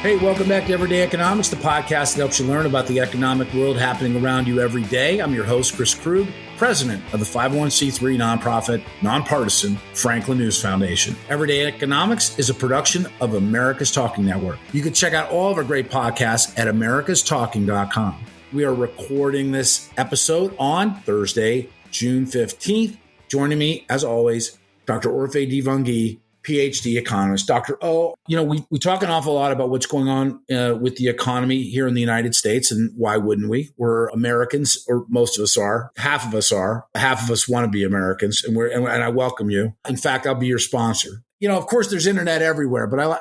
Hey, welcome back to Everyday Economics, the podcast that helps you learn about the economic world happening around you every day. I'm your host, Chris Krug, president of the 501c3 nonprofit, nonpartisan Franklin News Foundation. Everyday Economics is a production of America's Talking Network. You can check out all of our great podcasts at americastalking.com. We are recording this episode on Thursday, June 15th. Joining me, as always, Dr. Orphe Divounguy, PhD economist. Dr. O, we talk an awful lot about what's going on with the economy here in the United States, and why wouldn't we? We're Americans, or most of us are. Half of us are. Half of us want to be Americans, and I welcome you. In fact, I'll be your sponsor. Of course, there's internet everywhere, but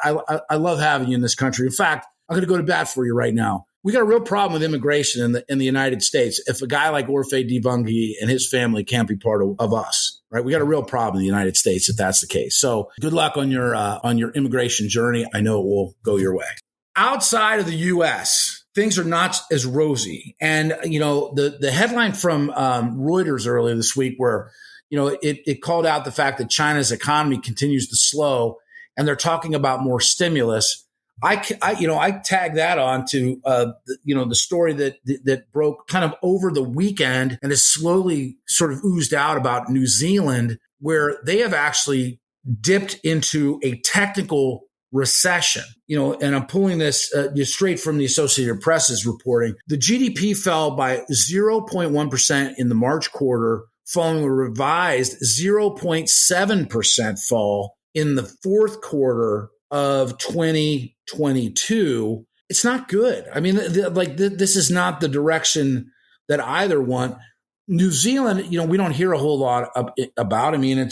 I love having you in this country. In fact, I'm going to go to bat for you right now. We got a real problem with immigration in the United States. If a guy like Orphe Divounguy and his family can't be part of us, right? We got a real problem in the United States if that's the case. So good luck on your immigration journey. I know it will go your way. Outside of the U.S., things are not as rosy. And, the headline from Reuters earlier this week where, it called out the fact that China's economy continues to slow, and they're talking about more stimulus. I tag that on to, the story that broke kind of over the weekend and has slowly sort of oozed out about New Zealand, where they have actually dipped into a technical recession. And I'm pulling this straight from the Associated Press's reporting. The GDP fell by 0.1% in the March quarter, following a revised 0.7% fall in the fourth quarter of 2022. It's not good. I mean, this is not the direction that either want. New Zealand, we don't hear a whole lot about. I mean,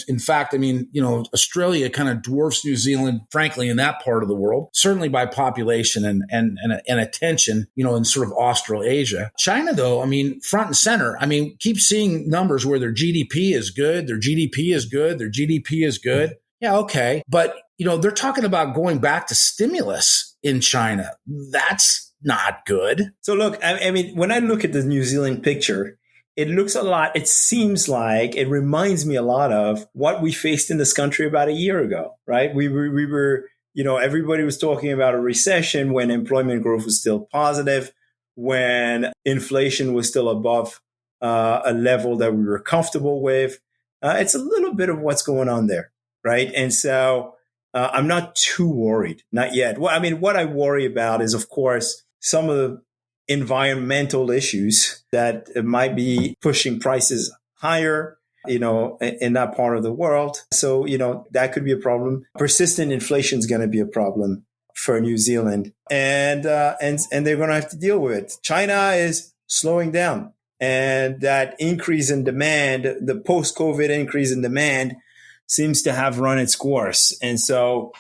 Australia kind of dwarfs New Zealand, frankly, in that part of the world, certainly by population and attention, in sort of Australasia. China, though, front and center. Keep seeing numbers where their GDP is good, their GDP is good, their GDP is good. Yeah, okay. But, they're talking about going back to stimulus in China. That's not good. So look, when I look at the New Zealand picture, it seems like it reminds me a lot of what we faced in this country about a year ago, right? We were, everybody was talking about a recession when employment growth was still positive, when inflation was still above a level that we were comfortable with. It's a little bit of what's going on there, right? And so I'm not too worried, not yet. What I worry about is, of course, some of the environmental issues that might be pushing prices higher, in that part of the world. So, that could be a problem. Persistent inflation is going to be a problem for New Zealand, and they're going to have to deal with it. China is slowing down, and that increase in demand, the post-COVID increase in demand, seems to have run its course. And so,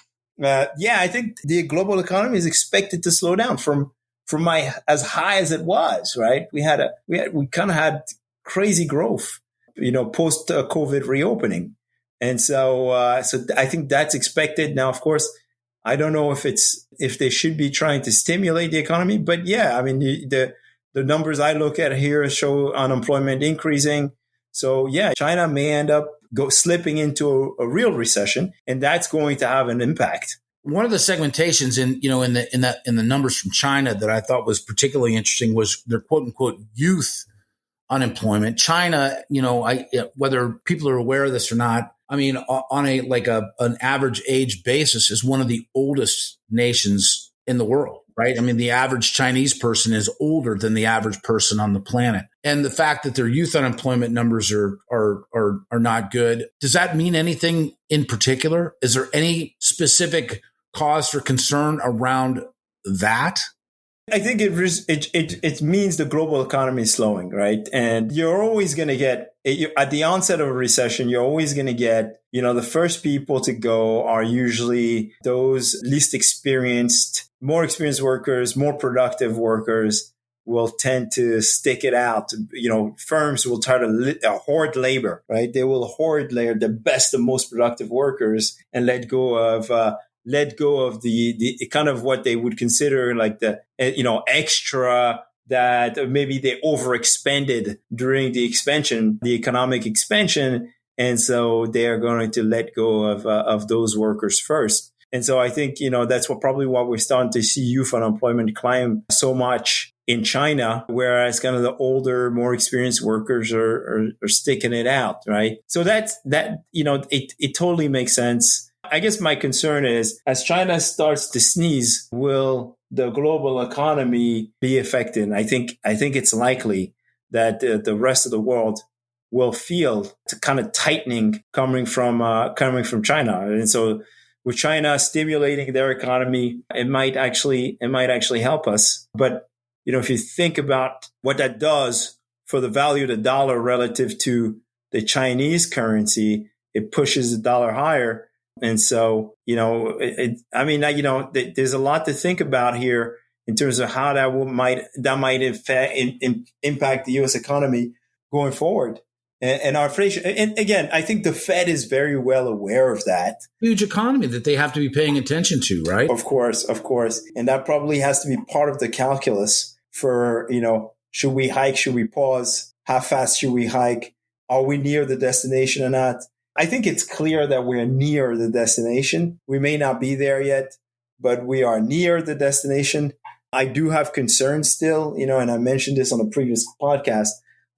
I think the global economy is expected to slow down from as high as it was, right? We kind of had crazy growth, post COVID reopening. And so I think that's expected. Now, of course, I don't know if they should be trying to stimulate the economy, but the numbers I look at here show unemployment increasing. So China may end up slipping into a real recession, and that's going to have an impact. One of the segmentations in the numbers from China that I thought was particularly interesting was their quote unquote youth unemployment. China, whether people are aware of this or not, on an average age basis, is one of the oldest nations in the world, right? The average Chinese person is older than the average person on the planet. And the fact that their youth unemployment numbers are not good, does that mean anything in particular? Is there any specific cause for concern around that? I think it means the global economy is slowing, right? And you're always going to get, at the onset of a recession, you're always going to get, the first people to go are usually those least experienced, more experienced workers, more productive workers will tend to stick it out. Firms will try to hoard labor, right? They will hoard the best and most productive workers and let go of the kind of what they would consider like the, extra that maybe they overexpended during the economic expansion. And so they are going to let go of those workers first. And so I think, that's probably what we're starting to see youth unemployment climb so much in China, whereas kind of the older, more experienced workers are sticking it out, right? So it totally makes sense. I guess my concern is, as China starts to sneeze, will the global economy be affected? I think it's likely that the rest of the world will feel the kind of tightening coming from China. And so with China stimulating their economy, it might actually help us. But if you think about what that does for the value of the dollar relative to the Chinese currency, it pushes the dollar higher. And so, there's a lot to think about here in terms of how that might impact the U.S. economy going forward. And our inflation. And again, I think the Fed is very well aware of that. Huge economy that they have to be paying attention to, right? Of course. And that probably has to be part of the calculus for, should we hike? Should we pause? How fast should we hike? Are we near the destination or not? I think it's clear that we're near the destination. We may not be there yet, but we are near the destination. I do have concerns still, and I mentioned this on a previous podcast.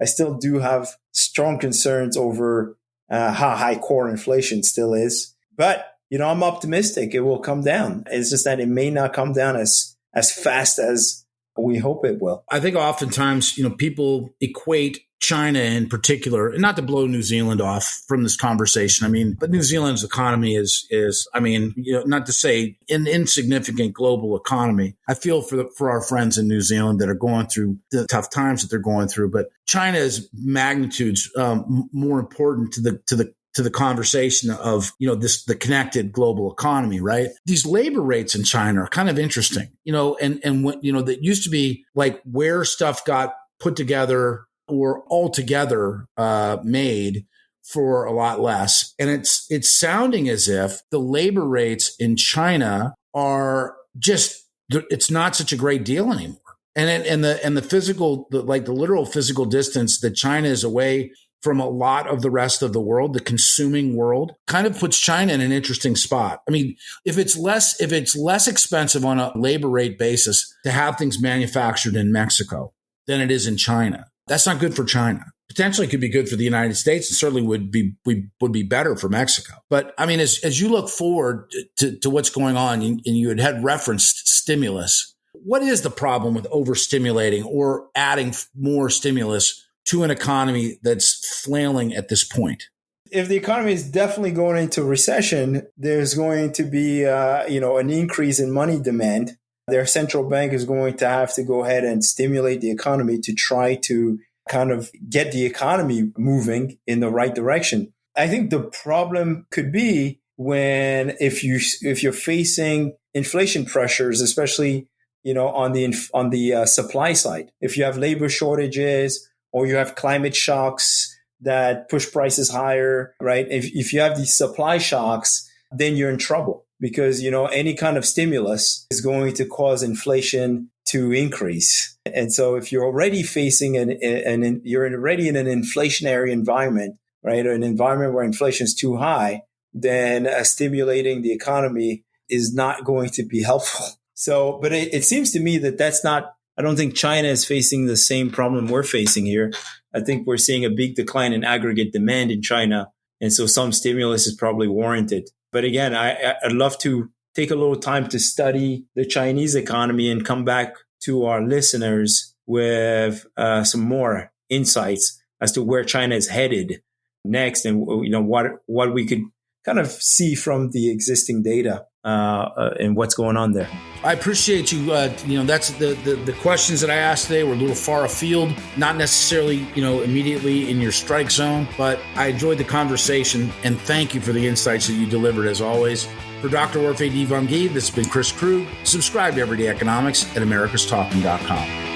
I still do have strong concerns over how high core inflation still is. But, I'm optimistic it will come down. It's just that it may not come down as fast as we hope it will. I think oftentimes, people equate China in particular, and not to blow New Zealand off from this conversation. But New Zealand's economy is not to say an insignificant global economy. I feel for our friends in New Zealand that are going through the tough times that they're going through, but China's magnitude's more important to the conversation of, the connected global economy, right? These labor rates in China are kind of interesting, and what, that used to be like where stuff got put together or altogether made for a lot less. And it's sounding as if the labor rates in China are just, it's not such a great deal anymore. And the physical, the literal physical distance that China is away from a lot of the rest of the world, the consuming world, kind of puts China in an interesting spot. If it's less expensive on a labor rate basis to have things manufactured in Mexico than it is in China, that's not good for China. Potentially could be good for the United States, and certainly would be better for Mexico. But as you look forward to what's going on, and you had referenced stimulus, what is the problem with overstimulating or adding more stimulus to an economy that's flailing at this point? If the economy is definitely going into recession, there's going to be an increase in money demand. Their central bank is going to have to go ahead and stimulate the economy to try to kind of get the economy moving in the right direction. I think the problem could be if you're facing inflation pressures, especially on the supply side. If you have labor shortages or you have climate shocks that push prices higher, right? If you have these supply shocks, then you're in trouble. Because, any kind of stimulus is going to cause inflation to increase. And so if you're already facing you're already in an inflationary environment, right? Or an environment where inflation is too high, then stimulating the economy is not going to be helpful. So, but it seems to me that's not, I don't think China is facing the same problem we're facing here. I think we're seeing a big decline in aggregate demand in China. And so some stimulus is probably warranted. But again, I'd love to take a little time to study the Chinese economy and come back to our listeners with some more insights as to where China is headed next, and what we could kind of see from the existing data and what's going on there. I appreciate you. That's the questions that I asked today were a little far afield, not necessarily, immediately in your strike zone, but I enjoyed the conversation, and thank you for the insights that you delivered as always. For Dr. Orphe Divounguy, this has been Chris Krug. Subscribe to Everyday Economics at americastalking.com.